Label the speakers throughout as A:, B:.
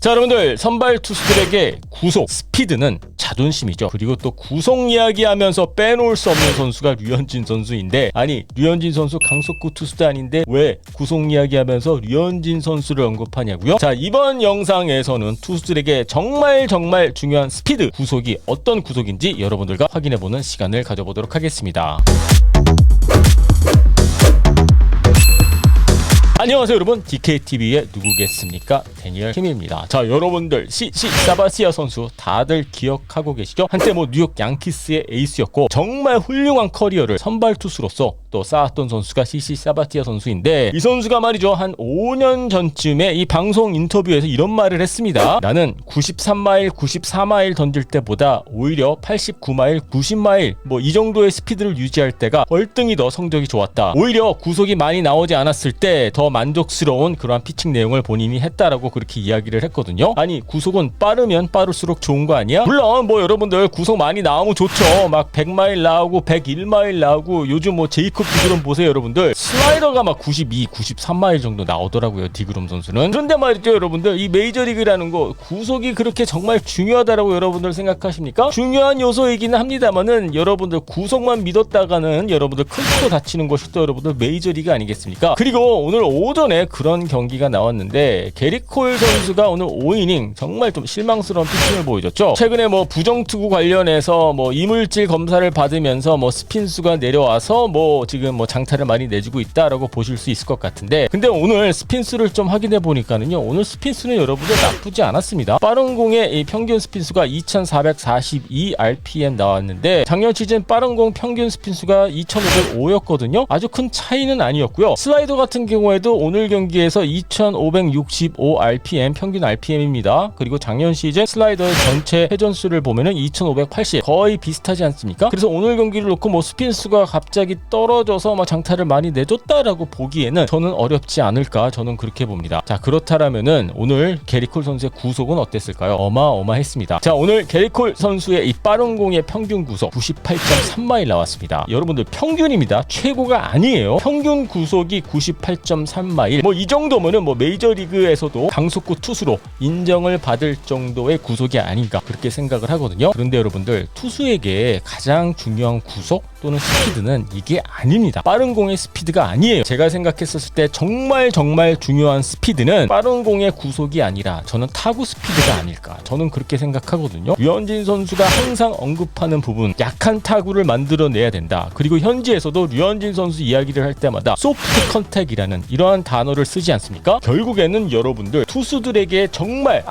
A: 자, 여러분들 선발 투수들에게 구속, 스피드는 자존심이죠. 그리고 또 구속 이야기하면서 빼놓을 수 없는 선수가 류현진 선수인데, 아니 류현진 선수 강속구 투수도 아닌데 왜 구속 이야기하면서 류현진 선수를 언급하냐고요? 자, 이번 영상에서는 투수들에게 정말 중요한 스피드 구속이 어떤 구속인지 여러분들과 확인해보는 시간을 가져보도록 하겠습니다. 안녕하세요 여러분, DKTV의 누구겠습니까? 데니얼 힘입니다. 자, 여러분들 CC 사바티아 선수 다들 기억하고 계시죠? 한때 뉴욕 양키스의 에이스였고 정말 훌륭한 커리어를 선발 투수로서 또 쌓았던 선수가 CC 사바티아 선수인데, 이 선수가 말이죠, 한 5년 전쯤에 이 방송 인터뷰에서 이런 말을 했습니다. 나는 93마일 94마일 던질 때보다 오히려 89마일 90마일 이 정도의 스피드를 유지할 때가 월등히 더 성적이 좋았다. 오히려 구속이 많이 나오지 않았을 때 더 만족스러운 그러한 피칭 내용을 본인이 했다라고 그렇게 이야기를 했거든요. 아니 구속은 빠르면 빠를수록 좋은 거 아니야? 물론 여러분들 구속 많이 나오면 좋죠. 막 100마일 나오고 101마일 나오고, 요즘 제이콥 디그롬 보세요 여러분들, 슬라이더가 막 92, 93마일 정도 나오더라고요, 디그롬 선수는. 그런데 말이죠 여러분들, 이 메이저리그라는 거 구속이 그렇게 정말 중요하다라고 여러분들 생각하십니까? 중요한 요소이기는 합니다만은 여러분들 구속만 믿었다가는 여러분들 큰 코 다치는 것이 또 여러분들 메이저리그 아니겠습니까? 그리고 오늘 오전에 그런 경기가 나왔는데 게릿 콜 선수가 오늘 5이닝 정말 좀 실망스러운 피칭을 보여줬죠. 최근에 부정투구 관련해서 이물질 검사를 받으면서 스핀수가 내려와서 지금 장타를 많이 내주고 있다라고 보실 수 있을 것 같은데, 근데 오늘 스핀수를 좀 확인해 보니까는요, 오늘 스핀수는 여러분들 나쁘지 않았습니다. 빠른 공의 이 평균 스핀수가 2442 RPM 나왔는데 작년 시즌 빠른 공 평균 스핀수가 2505였거든요. 아주 큰 차이는 아니었고요. 슬라이더 같은 경우에도 오늘 경기에서 2565 RPM 평균 RPM입니다. 그리고 작년 시즌 슬라이더의 전체 회전수를 보면은 2580, 거의 비슷하지 않습니까? 그래서 오늘 경기를 놓고 스핀수가 갑자기 떨어져서 장타를 많이 내줬다라고 보기에는 저는 어렵지 않을까, 저는 그렇게 봅니다. 자, 그렇다라면은 오늘 게릿 콜 선수의 구속은 어땠을까요? 어마어마했습니다. 자, 오늘 게릿 콜 선수의 이 빠른 공의 평균 구속 98.3마일 나왔습니다. 여러분들 평균입니다. 최고가 아니에요. 평균 구속이 98.3마일. 이 정도면은 메이저리그에서도 강속구 투수로 인정을 받을 정도의 구속이 아닌가, 그렇게 생각을 하거든요. 그런데 여러분들, 투수에게 가장 중요한 구속 또는 스피드는 이게 아닙니다. 빠른 공의 스피드가 아니에요. 제가 생각했었을 때 정말 중요한 스피드는 빠른 공의 구속이 아니라 저는 타구 스피드가 아닐까, 저는 그렇게 생각하거든요. 류현진 선수가 항상 언급하는 부분, 약한 타구를 만들어내야 된다. 그리고 현지에서도 류현진 선수 이야기를 할 때마다 소프트 컨택이라는 이러한 단어를 쓰지 않습니까? 결국에는 여러분들, 투수들에게 정말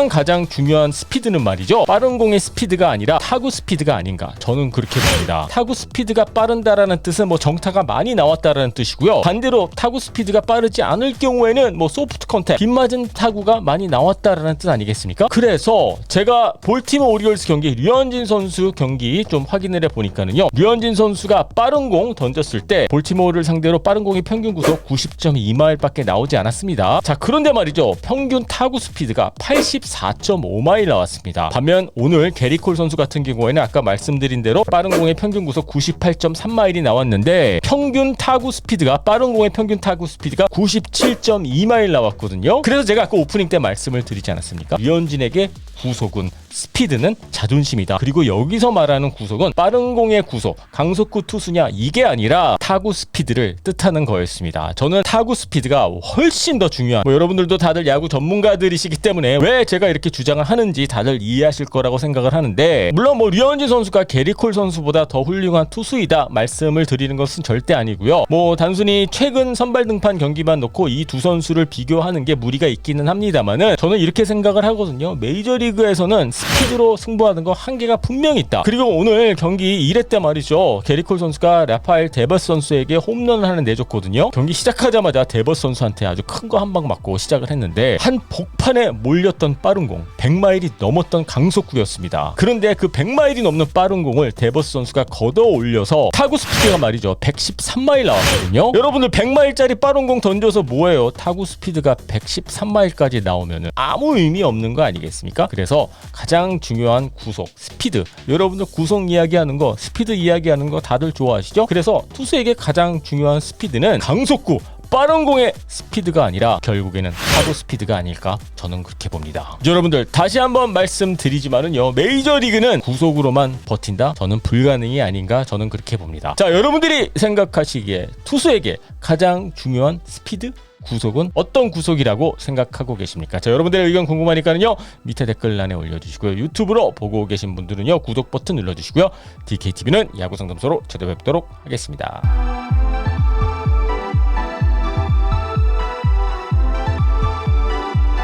A: 가장 중요한 스피드는 말이죠, 빠른 공의 스피드가 아니라 타구 스피드가 아닌가, 저는 그렇게 봅니다. 타구 스피드가 빠른다라는 뜻은 정타가 많이 나왔다라는 뜻이고요. 반대로 타구 스피드가 빠르지 않을 경우에는 소프트 컨택, 빗맞은 타구가 많이 나왔다라는 뜻 아니겠습니까? 그래서 제가 볼티모어 오리올스 경기, 류현진 선수 경기 좀 확인을 해보니까는요, 류현진 선수가 빠른 공 던졌을 때 볼티모어를 상대로 빠른 공의 평균 구속 90.2마일밖에 나오지 않았습니다. 자, 그런데 말이죠, 평균 타구 스피드가 84.5마일 나왔습니다. 반면 오늘 게릿 콜 선수 같은 경우에는 아까 말씀드린 대로 빠른 공의 평균 구속 98.3마일이 나왔는데 평균 타구 스피드가, 빠른 공의 평균 타구 스피드가 97.2마일 나왔거든요. 그래서 제가 아까 오프닝 때 말씀을 드리지 않았습니까? 류현진에게 구속은, 스피드는 자존심이다. 그리고 여기서 말하는 구속은 빠른 공의 구속, 강속구 투수냐 이게 아니라 타구 스피드를 뜻하는 거였습니다. 저는 타구 스피드가 훨씬 더 중요한, 여러분들도 다들 야구 전문가들이시기 때문에 왜 제가 이렇게 주장을 하는지 다들 이해하실 거라고 생각을 하는데, 물론 류현진 선수가 게릿 콜 선수보다 더 훌륭한 투수이다 말씀을 드리는 것은 절대 아니고요. 단순히 최근 선발 등판 경기만 놓고 이 두 선수를 비교하는 게 무리가 있기는 합니다만은, 저는 이렇게 생각을 하거든요. 메이저리그에서는 스피드로 승부하는 거 한계가 분명히 있다. 그리고 오늘 경기 1회 때 말이죠, 게릿 콜 선수가 라파엘 데버스 선수에게 홈런을 하나 내줬거든요. 경기 시작하자마자 데버스 선수한테 아주 큰 거 한 방 맞고 시작을 했는데, 한 복판에 몰렸던 빠른 공 100마일이 넘었던 강속구였습니다. 그런데 그 100마일이 넘는 빠른 공을 데버스 선수가 걷어 올려서 타구 스피드가 말이죠 113마일 나왔거든요. 여러분들 100마일짜리 빠른 공 던져서 뭐예요? 타구 스피드가 113마일까지 나오면은 아무 의미 없는 거 아니겠습니까? 그래서 가장 중요한 구속, 스피드. 여러분들 구속 이야기하는 거, 스피드 이야기하는 거 다들 좋아하시죠? 그래서 투수에게 가장 중요한 스피드는 강속구, 빠른 공의 스피드가 아니라 결국에는 타구 스피드가 아닐까 저는 그렇게 봅니다. 여러분들 다시 한번 말씀드리지만은요, 메이저리그는 구속으로만 버틴다? 저는 불가능이 아닌가 저는 그렇게 봅니다. 자, 여러분들이 생각하시기에 투수에게 가장 중요한 스피드? 구속은 어떤 구속이라고 생각하고 계십니까? 자, 여러분들의 의견 궁금하니까요, 밑에 댓글란에 올려주시고요. 유튜브로 보고 계신 분들은요, 구독 버튼 눌러주시고요. DKTV는 야구상담소로 찾아뵙도록 하겠습니다.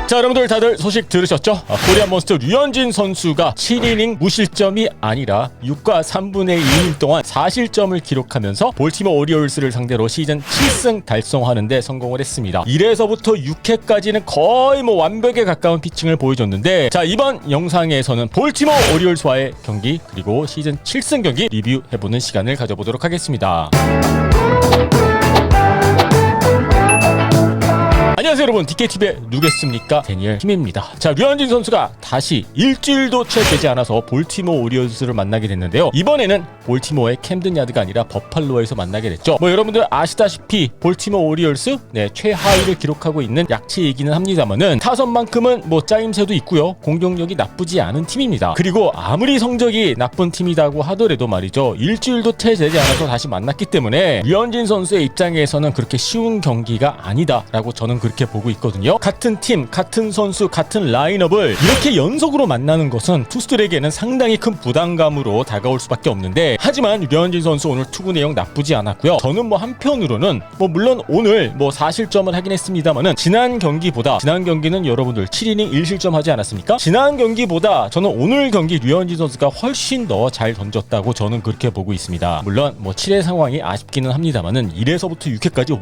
A: 자, 여러분들 다들 소식 들으셨죠? 코리안 몬스터 류현진 선수가 7이닝 무실점이 아니라 6과 3분의 2이닝 동안 4실점을 기록하면서 볼티모어 오리올스를 상대로 시즌 7승 달성하는 데 성공을 했습니다. 1회서부터 6회까지는 거의 완벽에 가까운 피칭을 보여줬는데, 자, 이번 영상에서는 볼티모어 오리올스와의 경기 그리고 시즌 7승 경기 리뷰해보는 시간을 가져보도록 하겠습니다. 안녕하세요 여러분, DKTV의 누구겠습니까? 데니엘 힘입니다. 자, 류현진 선수가 다시 일주일도 채 되지 않아서 볼티모어 오리올스를 만나게 됐는데요. 이번에는 볼티모어의 캠든 야드가 아니라 버팔로에서 만나게 됐죠. 여러분들 아시다시피 볼티모어 오리올스 최하위를 기록하고 있는 약체이기는 합니다만은 타선만큼은 짜임새도 있고요, 공격력이 나쁘지 않은 팀입니다. 그리고 아무리 성적이 나쁜 팀이라고 하더라도 말이죠, 일주일도 채 되지 않아서 다시 만났기 때문에 류현진 선수의 입장에서는 그렇게 쉬운 경기가 아니다라고 저는 그렇게 보고 있거든요. 같은 팀, 같은 선수, 같은 라인업을 이렇게 연속으로 만나는 것은 투수들에게는 상당히 큰 부담감으로 다가올 수밖에 없는데, 하지만 류현진 선수 오늘 투구 내용 나쁘지 않았고요. 저는 한편으로는 물론 오늘 4실점을 하긴 했습니다만은 지난 경기는 여러분들 7이닝 1실점 하지 않았습니까? 지난 경기보다 저는 오늘 경기 류현진 선수가 훨씬 더 잘 던졌다고 저는 그렇게 보고 있습니다. 물론 7회 상황이 아쉽기는 합니다만은 1회서부터 6회까지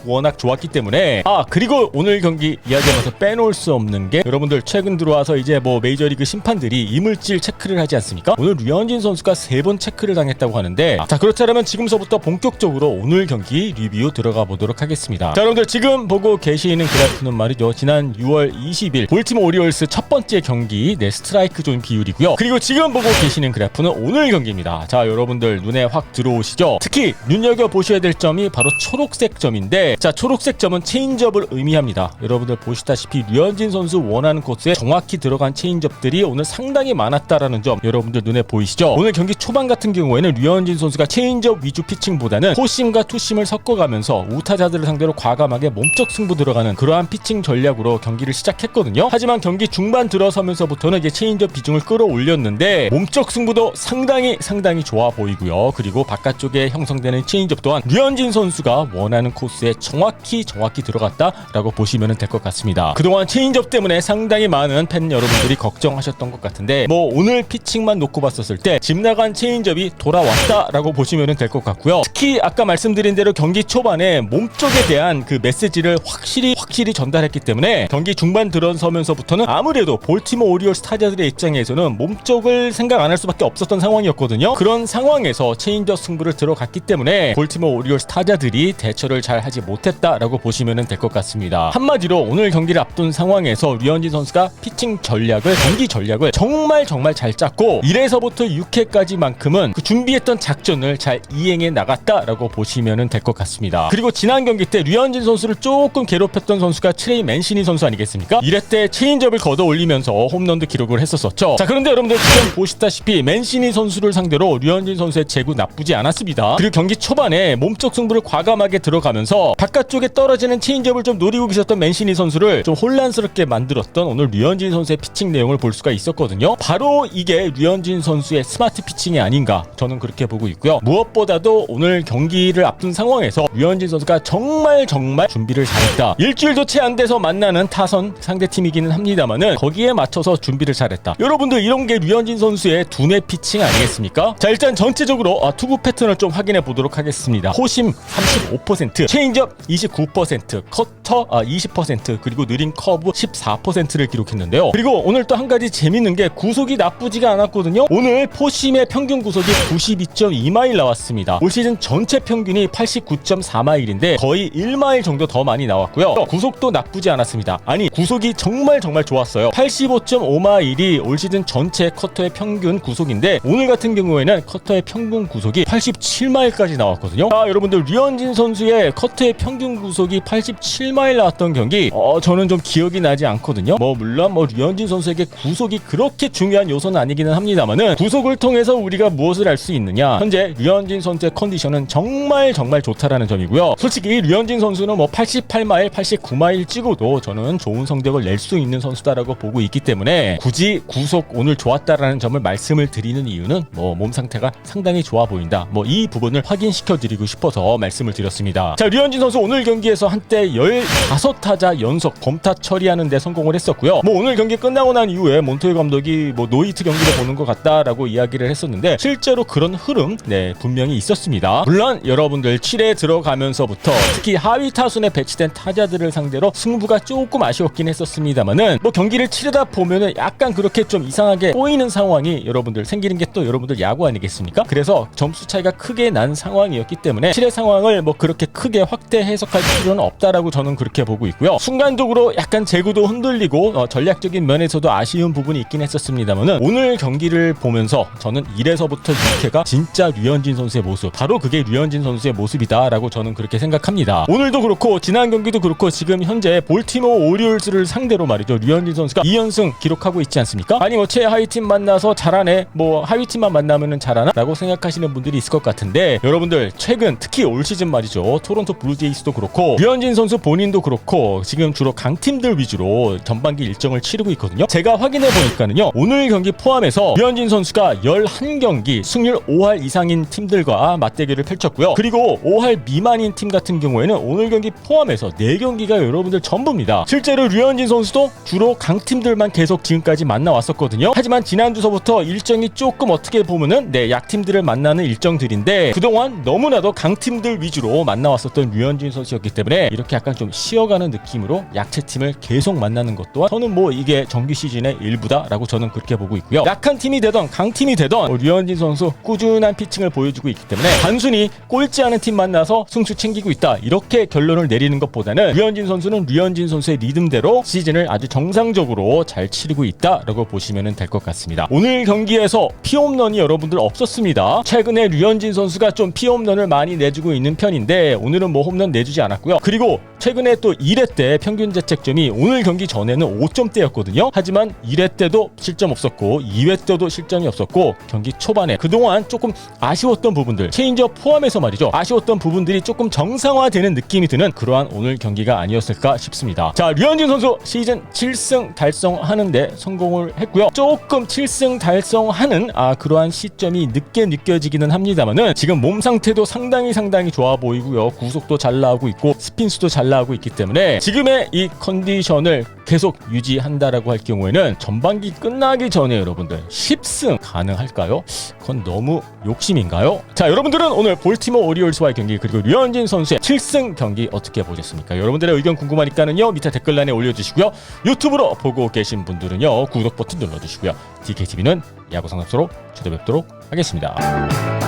A: 워낙 좋았기 때문에, 그리고 오늘 경기 이야기하면서 빼놓을 수 없는 게, 여러분들 최근 들어와서 이제 메이저리그 심판들이 이물질 체크를 하지 않습니까? 오늘 류현진 선수가 3번 체크를 당했다고 하는데, 자, 그렇다면 지금서부터 본격적으로 오늘 경기 리뷰 들어가 보도록 하겠습니다. 자, 여러분들 지금 보고 계시는 그래프는 말이죠, 지난 6월 20일 볼티모어 오리올스 첫 번째 경기 스트라이크 존 비율이고요. 그리고 지금 보고 계시는 그래프는 오늘 경기입니다. 자, 여러분들 눈에 확 들어오시죠? 특히 눈여겨보셔야 될 점이 바로 초록색 점인데, 자, 초록색 점은 체인지업을 의미합니다. 여러분들 보시다시피 류현진 선수 원하는 코스에 정확히 들어간 체인지업들이 오늘 상당히 많았다라는 점 여러분들 눈에 보이시죠? 오늘 경기 초반 같은 경우에는 류현진 선수가 체인지업 위주 피칭보다는 포심과 투심을 섞어가면서 우타자들을 상대로 과감하게 몸쪽 승부 들어가는 그러한 피칭 전략으로 경기를 시작했거든요. 하지만 경기 중반 들어서면서부터는 이제 체인지업 비중을 끌어올렸는데, 몸쪽 승부도 상당히 좋아 보이고요. 그리고 바깥쪽에 형성되는 체인지업 또한 류현진 선수가 원하는 코스에 정확히 들어갔다라고 보시면 될 것 같습니다. 그동안 체인지업 때문에 상당히 많은 팬 여러분들이 걱정하셨던 것 같은데, 오늘 피칭만 놓고 봤었을 때 집 나간 체인지업이 돌아왔다라고 보시면 될 것 같고요. 특히 아까 말씀드린 대로 경기 초반에 몸쪽에 대한 그 메시지를 확실히 전달했기 때문에 경기 중반 들어서면서부터는 아무래도 볼티모어 오리올스 타자들의 입장에서는 몸쪽을 생각 안 할 수밖에 없었던 상황이었거든요. 그런 상황에서 체인지업 승부를 들어갔기 때문에 볼티모어 오리올스 타자들이 대처를 잘 하지 못했다라고 보시면 될 것 같습니다. 한마디로 오늘 경기를 앞둔 상황에서 류현진 선수가 피칭 전략을, 경기 전략을 정말 잘 짰고 1회서부터 6회까지만큼은 그 준비했던 작전을 잘 이행해 나갔다라고 보시면 될 것 같습니다. 그리고 지난 경기 때 류현진 선수를 조금 괴롭혔던 선수가 트레이 맨시니 선수 아니겠습니까? 1회 때 체인지업을 걷어 올리면서 홈런도 기록을 했었죠. 자, 그런데 여러분들 지금 보시다시피 맨시니 선수를 상대로 류현진 선수의 제구 나쁘지 않았습니다. 그리고 경기 초반에 몸쪽 승부를 과감하게 들어가면서 바깥쪽에 떨어지는 체인지업을 좀 노리고 계셨던 맨시니 선수를 좀 혼란스럽게 만들었던 오늘 류현진 선수의 피칭 내용을 볼 수가 있었거든요. 바로 이게 류현진 선수의 스마트 피칭이 아닌가 저는 그렇게 보고 있고요. 무엇보다도 오늘 경기를 앞둔 상황에서 류현진 선수가 정말 준비를 잘했다. 일주일도 채 안 돼서 만나는 타선 상대팀이기는 합니다만은 거기에 맞춰서 준비를 잘했다. 여러분들 이런 게 류현진 선수의 두뇌 피칭 아니겠습니까? 자, 일단 전체적으로 투구 패턴을 좀 확인해 보도록 하겠습니다. 호심 35%, 체인지업 29%, 커트 스프린터 20% 그리고 느린 커브 14%를 기록했는데요. 그리고 오늘 또 한 가지 재밌는 게 구속이 나쁘지가 않았거든요. 오늘 포심의 평균 구속이 92.2마일 나왔습니다. 올 시즌 전체 평균이 89.4마일인데 거의 1마일 정도 더 많이 나왔고요. 구속도 나쁘지 않았습니다. 아니 구속이 정말 좋았어요. 85.5마일이 올 시즌 전체 커터의 평균 구속인데 오늘 같은 경우에는 커터의 평균 구속이 87마일까지 나왔거든요. 자, 여러분들 류현진 선수의 커터의 평균 구속이 87마일 나왔던 경기 저는 좀 기억이 나지 않거든요. 물론 류현진 선수에게 구속이 그렇게 중요한 요소는 아니기는 합니다만은 구속을 통해서 우리가 무엇을 알 수 있느냐, 현재 류현진 선수의 컨디션은 정말 좋다라는 점이고요. 솔직히 류현진 선수는 88마일 89마일 찍어도 저는 좋은 성적을 낼 수 있는 선수다라고 보고 있기 때문에 굳이 구속 오늘 좋았다라는 점을 말씀을 드리는 이유는 몸 상태가 상당히 좋아 보인다, 이 부분을 확인시켜 드리고 싶어서 말씀을 드렸습니다. 자, 류현진 선수 오늘 경기에서 한때 15타자 연속 범타 처리하는 데 성공을 했었고요. 오늘 경기 끝나고 난 이후에 몬토이 감독이 노히트 경기를 보는 것 같다라고 이야기를 했었는데 실제로 그런 흐름 분명히 있었습니다. 물론 여러분들 7회 들어가면서부터 특히 하위 타순에 배치된 타자들을 상대로 승부가 조금 아쉬웠긴 했었습니다만은 경기를 치르다 보면은 약간 그렇게 좀 이상하게 꼬이는 상황이 여러분들 생기는 게 또 여러분들 야구 아니겠습니까? 그래서 점수 차이가 크게 난 상황이었기 때문에 7회 상황을 그렇게 크게 확대 해석할 필요는 없다라고 저는 그렇게 보고 있고요. 순간적으로 약간 제구도 흔들리고 전략적인 면에서도 아쉬운 부분이 있긴 했었습니다만은 오늘 경기를 보면서 저는 1회서부터 6회가 진짜 류현진 선수의 모습, 바로 그게 류현진 선수의 모습이다라고 저는 그렇게 생각합니다. 오늘도 그렇고 지난 경기도 그렇고 지금 현재 볼티모어 오리올스를 상대로 말이죠, 류현진 선수가 2연승 기록하고 있지 않습니까? 아니 최하위팀 만나서 잘하네, 하위팀만 만나면은 잘하나? 라고 생각하시는 분들이 있을 것 같은데 여러분들 최근 특히 올 시즌 말이죠, 토론토 블루제이스도 그렇고 류현진 선수 본인도 그렇고 지금 주로 강팀들 위주로 전반기 일정을 치르고 있거든요. 제가 확인해 보니까는요, 오늘 경기 포함해서 류현진 선수가 11경기 승률 5할 이상인 팀들과 맞대결을 펼쳤고요. 그리고 5할 미만인 팀 같은 경우에는 오늘 경기 포함해서 4경기가 여러분들 전부입니다. 실제로 류현진 선수도 주로 강팀들만 계속 지금까지 만나왔었거든요. 하지만 지난주서부터 일정이 조금 어떻게 보면은 약팀들을 만나는 일정들인데 그동안 너무나도 강팀들 위주로 만나왔었던 류현진 선수였기 때문에 이렇게 약간 좀 쉬어가는 느낌으로 약체팀을 계속 만나는 것 또한 저는 이게 정규 시즌의 일부다라고 저는 그렇게 보고 있고요. 약한 팀이 되던 강팀이 되던 류현진 선수 꾸준한 피칭을 보여주고 있기 때문에 단순히 꼴찌 않은 팀 만나서 승수 챙기고 있다 이렇게 결론을 내리는 것보다는 류현진 선수는 류현진 선수의 리듬대로 시즌을 아주 정상적으로 잘 치르고 있다라고 보시면 될 것 같습니다. 오늘 경기에서 피홈런이 여러분들 없었습니다. 최근에 류현진 선수가 좀 피홈런을 많이 내주고 있는 편인데 오늘은 홈런 내주지 않았고요. 그리고 최근에 또 1회 때 평균 자책점이 오늘 경기 전에는 5점대였거든요. 하지만 1회 때도 실점 없었고 2회 때도 실점이 없었고 경기 초반에 그동안 조금 아쉬웠던 부분들, 체인지업 포함해서 말이죠, 아쉬웠던 부분들이 조금 정상화되는 느낌이 드는 그러한 오늘 경기가 아니었을까 싶습니다. 자, 류현진 선수 시즌 7승 달성하는데 성공을 했고요. 조금 7승 달성하는 그러한 시점이 늦게 느껴지기는 합니다만은 지금 몸 상태도 상당히 좋아 보이고요. 구속도 잘 나오고 있고 스핀수도 잘 나오고 있기 때문에 지금의 이 컨디션을 계속 유지한다라고 할 경우에는 전반기 끝나기 전에 여러분들 10승 가능할까요? 그건 너무 욕심인가요? 자, 여러분들은 오늘 볼티모어 오리올스와의 경기 그리고 류현진 선수의 7승 경기 어떻게 보셨습니까? 여러분들의 의견 궁금하니까는요, 밑에 댓글란에 올려주시고요. 유튜브로 보고 계신 분들은요, 구독 버튼 눌러주시고요. DKTV는 야구 상담소로 찾아뵙도록 하겠습니다.